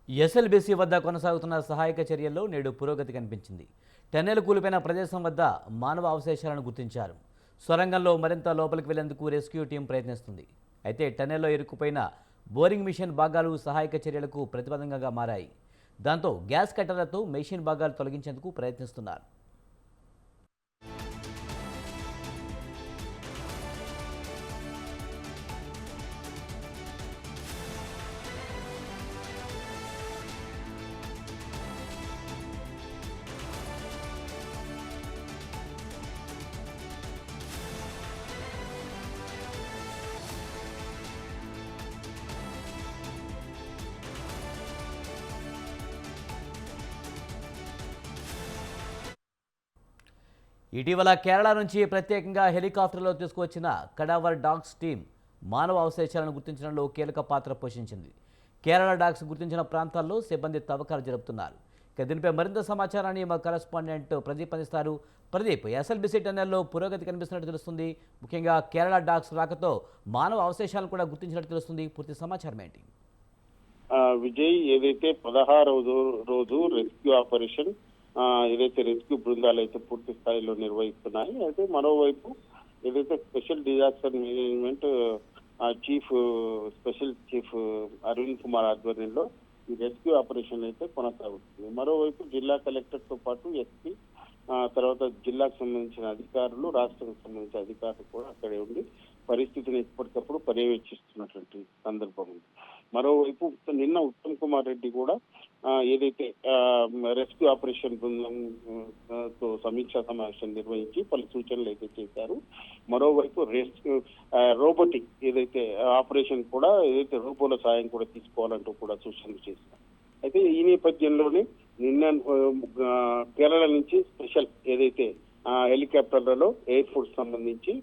SLBC వద్ద కొనసాగుతున్న సహాయక చర్యల్లో నేడు పురోగతి కనిపించింది. టన్నెల్ కూలిపోయిన ప్రదేశం వద్ద మానవ అవశేషాలను గుర్తించారు. సొరంగంలో మరింత లోపలికి వెళ్లేందుకు రెస్క్యూ టీం ప్రయత్నిస్తుంది. అయితే టన్నెల్లో ఇరుక్కుపోయిన బోరింగ్ మిషన్ భాగాలు సహాయక చర్యలకు ప్రతిబంధకంగా మారాయి. దాంతో గ్యాస్ కట్టర్లతో మెషిన్ భాగాలు తొలగించేందుకు ప్రయత్నిస్తున్నారు. ఇటీవల కేరళ నుంచి ప్రత్యేకంగా హెలికాప్టర్లో తీసుకువచ్చిన కడావర్ డాగ్స్ టీం మానవ అవశేషాలను గుర్తించడంలో కీలక పాత్ర పోషించింది. కేరళ డాగ్స్ గుర్తించిన ప్రాంతాల్లో సిబ్బంది తవ్వకాలు జరుపుతున్నారు. ఇక దీనిపై మరింత సమాచారాన్ని మా కరెస్పాండెంట్ ప్రదీప్ అందిస్తారు. ప్రదీప్, ఎస్ఎల్బీసీ టన్నెల్లో పురోగతి కనిపిస్తున్నట్టు తెలుస్తుంది. ముఖ్యంగా కేరళ డాగ్స్ రాకతో మానవ అవశేషాలను కూడా గుర్తించినట్టు తెలుస్తుంది. పూర్తి సమాచారం ఏంటి? విజయ్, ఏదైతే 16వ రోజు రెస్క్యూ ఆపరేషన్ ఏదైతే రెస్క్యూ బృందాలు అయితే పూర్తి స్థాయిలో నిర్వహిస్తున్నాయి. అయితే మరోవైపు ఏదైతే special disaster management special chief Arvind Kumar ఆధ్వర్యంలో ఈ రెస్క్యూ ఆపరేషన్ అయితే కొనసాగుతుంది. మరోవైపు జిల్లా కలెక్టర్ తో పాటు ఎస్పీ, తర్వాత జిల్లాకు సంబంధించిన అధికారులు, రాష్ట్రానికి సంబంధించిన అధికారులు కూడా అక్కడే ఉండి పరిస్థితిని ఎప్పటికప్పుడు పర్యవేక్షిస్తున్నటువంటి సందర్భం ఉంది. మరోవైపు నిన్న ఉత్తమ్ కుమార్ రెడ్డి కూడా ఏదైతే రెస్క్యూ ఆపరేషన్ బృందంతో సమీక్షా సమావేశం నిర్వహించి పలు సూచనలు అయితే చేశారు. మరోవైపు రోబోటిక్ ఏదైతే ఆపరేషన్ కూడా ఏదైతే రోబోల సాయం కూడా తీసుకోవాలంటూ కూడా సూచనలు చేశారు. అయితే ఈ నేపథ్యంలోనే నిన్న కేరళ నుంచి స్పెషల్ ఏదైతే హెలికాప్టర్లలో ఎయిర్ ఫోర్స్ సంబంధించి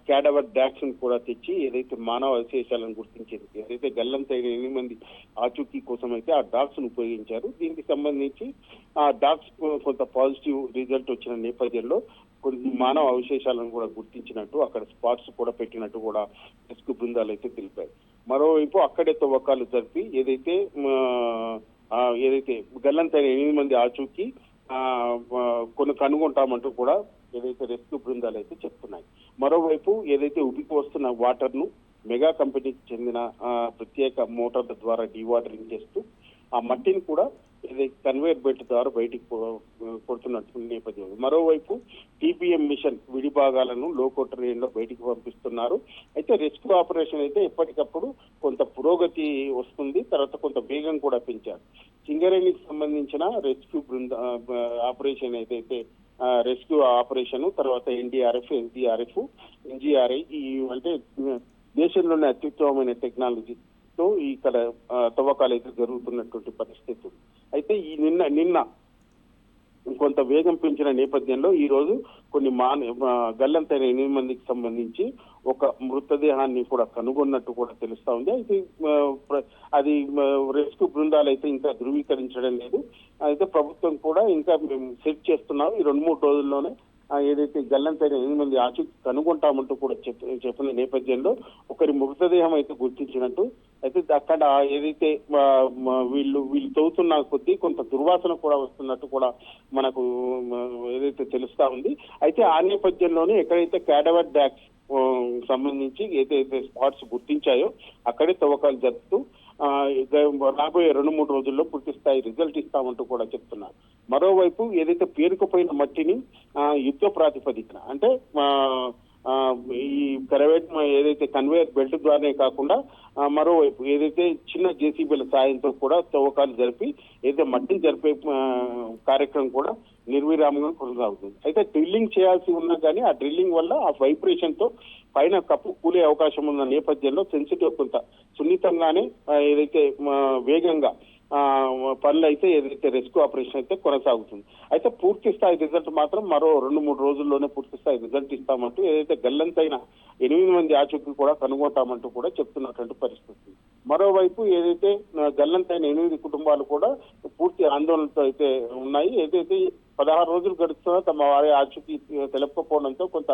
క్యాడవర్ డాగ్స్ కూడా తెచ్చి ఏదైతే మానవ అవశేషాలను గుర్తించింది, ఏదైతే గల్లంతైన 8 మంది ఆచూకీ కోసం అయితే ఆ డాగ్స్ ను ఉపయోగించారు. దీనికి సంబంధించి ఆ డాగ్స్ కొంత పాజిటివ్ రిజల్ట్ వచ్చిన నేపథ్యంలో కొన్ని మానవ అవశేషాలను కూడా గుర్తించినట్టు, అక్కడ స్పాట్స్ కూడా పెట్టినట్టు కూడా రెస్క్యూ బృందాలు అయితే తెలిపాయి. మరోవైపు అక్కడే తవ్వకాలు జరిపి ఏదైతే గల్లంతైన 8 మంది ఆచూకీ కొన్ని కనుగొంటామంటూ కూడా ఏదైతే రెస్క్యూ బృందాలు అయితే చెప్తున్నాయి. మరోవైపు ఏదైతే ఉబికి వస్తున్న వాటర్ ను మెగా కంపెనీకి చెందిన ప్రత్యేక మోటార్ల ద్వారా డీవాటరింగ్ చేస్తూ ఆ మట్టిని కూడా ఏదైతే కన్వేయర్ బెల్ట్ ద్వారా బయటికి కొడుతున్నట్టు నేపథ్యం. మరోవైపు టీపీఎం మిషన్ విడిభాగాలను లోకో ట్రైన్ లో బయటికి పంపిస్తున్నారు. అయితే రెస్క్యూ ఆపరేషన్ అయితే ఎప్పటికప్పుడు కొంత పురోగతి వస్తుంది, తర్వాత కొంత వేగం కూడా పెంచారు. సింగరేణికి సంబంధించిన రెస్క్యూ ఆపరేషన్ ఏదైతే రెస్క్యూ ఆపరేషన్, తర్వాత ఎన్డీఆర్ఎఫ్, ఎస్డీఆర్ఎఫ్, ఎన్జీఆర్ఐ అంటే దేశంలోనే అత్యుత్తమమైన టెక్నాలజీతో ఇక్కడ తవ్వకాలు అయితే జరుగుతున్నటువంటి పరిస్థితి. అయితే ఈ నిన్న కొంత వేగం పెంచిన నేపథ్యంలో ఈ రోజు కొన్ని గల్లంతైన 8 మందికి సంబంధించి ఒక మృతదేహాన్ని కూడా కనుగొన్నట్టు కూడా తెలుస్తా ఉంది. అయితే అది రెస్క్యూ బృందాలు అయితే ఇంకా ధృవీకరించడం లేదు. అయితే ప్రభుత్వం కూడా ఇంకా మేము సెట్ చేస్తున్నాం, ఈ 2-3 రోజుల్లోనే ఏదైతే గల్లంతైన 8 మంది ఆచూకీ కనుగొంటామంటూ కూడా చెప్పిన నేపథ్యంలో ఒకరి మృతదేహం అయితే గుర్తించినట్టు, అయితే అక్కడ ఏదైతే వీళ్ళు తవ్వుతున్న కొద్దీ కొంత దుర్వాసన కూడా వస్తున్నట్టు కూడా మనకు ఏదైతే తెలుస్తా ఉంది. అయితే ఆ నేపథ్యంలోనే ఎక్కడైతే క్యాడవర్ డాగ్స్ సంబంధించి ఏదైతే స్పాట్స్ గుర్తించాయో అక్కడే తవ్వకాలు జరుపుతూ రాబోయే 2-3 రోజుల్లో పూర్తి స్థాయి రిజల్ట్ ఇస్తామంటూ కూడా చెప్తున్నారు. మరోవైపు ఏదైతే పేరుకుపోయిన మట్టిని యుద్ధ ప్రాతిపదికన అంటే ఈ ప్రైవేట్ ఏదైతే కన్వేయర్ బెల్ట్ ద్వారానే కాకుండా మరోవైపు ఏదైతే చిన్న జేసీబీల సాయంతో కూడా తవ్వకాలు జరిపి ఏదైతే మట్టిని జరిపే కార్యక్రమం కూడా నిర్విరామంగా కొనసాగుతుంది. అయితే డ్రిల్లింగ్ చేయాల్సి ఉన్నా కానీ ఆ డ్రిల్లింగ్ వల్ల ఆ వైబ్రేషన్ తో పైన కప్పు కూలే అవకాశం ఉన్న నేపథ్యంలో సెన్సిటివ్ కొంత సున్నితంగానే ఏదైతే వేగంగా పనులు అయితే ఏదైతే రెస్క్యూ ఆపరేషన్ అయితే కొనసాగుతుంది. అయితే పూర్తి స్థాయి రిజల్ట్ మాత్రం మరో 2-3 రోజుల్లోనే పూర్తి స్థాయి రిజల్ట్ ఇస్తామంటూ ఏదైతే గల్లంతైన 8 మంది ఆచూకీ కూడా కనుగొంటామంటూ కూడా చెప్తున్నటువంటి పరిస్థితి. మరోవైపు ఏదైతే గల్లంతైన 8 కుటుంబాలు కూడా పూర్తి ఆందోళనతో అయితే ఉన్నాయి. ఏదైతే 16 రోజులు గడుస్తున్నా తమ వారి ఆచూకీ తెలపకపోవడంతో కొంత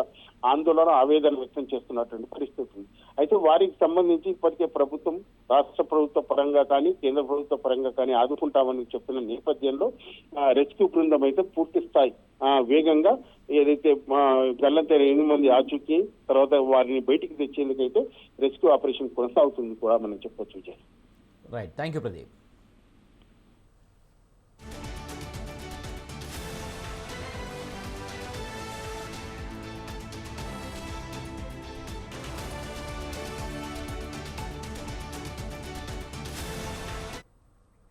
ఆందోళన ఆవేదన వ్యక్తం చేస్తున్నటువంటి పరిస్థితి ఉంది. అయితే వారికి సంబంధించి ఇప్పటికే ప్రభుత్వం, రాష్ట్ర ప్రభుత్వ పరంగా కానీ కేంద్ర ప్రభుత్వ పరంగా కానీ ఆదుకుంటామని చెప్తున్న నేపథ్యంలో రెస్క్యూ బృందం అయితే పూర్తి స్థాయి వేగంగా ఏదైతే గల్లంతైన 8 మంది ఆచూకీ తర్వాత వారిని బయటికి తెచ్చేందుకైతే రెస్క్యూ ఆపరేషన్ కొనసాగుతుంది కూడా మనం చెప్పొచ్చు. Right, thank you Pradeep.